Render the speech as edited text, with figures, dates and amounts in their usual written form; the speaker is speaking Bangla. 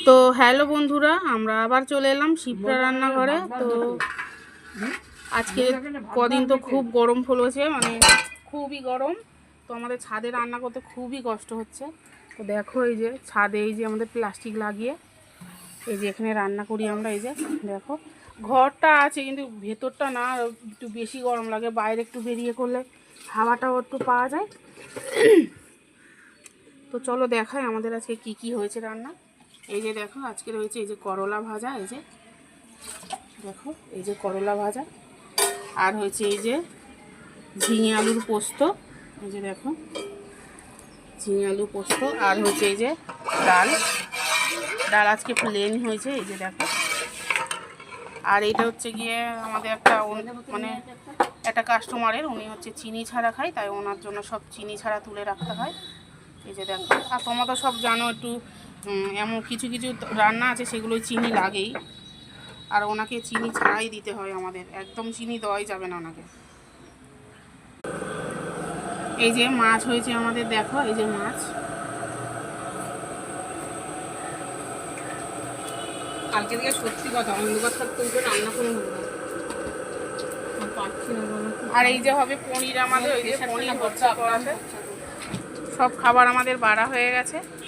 তো হ্যালো বন্ধুরা, আমরা আবার চলে এলাম শিপ্রা রান্নাঘরে। তো আজকে কদিন তো খুব গরম পড়েছে, মানে খুবই গরম। তো আমাদের ছাদে রান্না করতে খুবই কষ্ট হচ্ছে। তো দেখো এই যে ছাদে এই যে আমাদের প্লাস্টিক লাগিয়ে এই যে এখানে রান্না করি আমরা। এই যে দেখো ঘরটা আছে কিন্তু ভেতরটা না, একটু বেশি গরম লাগে। বাইরে একটু বেরিয়ে করলে হাওয়াটাও একটু পাওয়া যায়। তো চলো দেখাই আমাদের আজকে কি কি হয়েছে রান্না। এই যে দেখো আজকে রয়েছে এই যে করলা ভাজা, এই যে দেখো এই যে করলা ভাজা, আর হয়েছে এই যে ঝিঙে আলুর পোস্ত, এই যে দেখো ঝিঙে আলু পোস্ত, আর হয়েছে এই যে ডাল। ডাল আজকে প্লেন হয়েছে, এই যে দেখো। আর এটা হচ্ছে গিয়ে আমাদের একটা মানে একটা কাস্টমারের, উনি হচ্ছে চিনি ছাড়া খায়, তাই ওনার জন্য সব চিনি ছাড়া তুলে রাখতে হয়। এই যে দেখো, আর তোমরা তো সব জানো একটু এমন কিছু কিছু রান্না আছে সেগুলোই চিনি লাগেই, আর ওনাকে চিনি ছাড়াই দিতে হয় আমাদের, একদম চিনি দেওয়াই যাবে না ওনাকে। এই যে মাছ হয়েছে আমাদের, দেখো এই যে মাছ। কালকে থেকে সত্যি কথা অন্ধকার থাকতে উঠে রান্না করে পাচ্ছি না। আর এই যে হবে পনির আমাদের, ওই যে পনির হচ্ছে করাতে, সব খাবার আমাদের বাড়া হয়ে গেছে।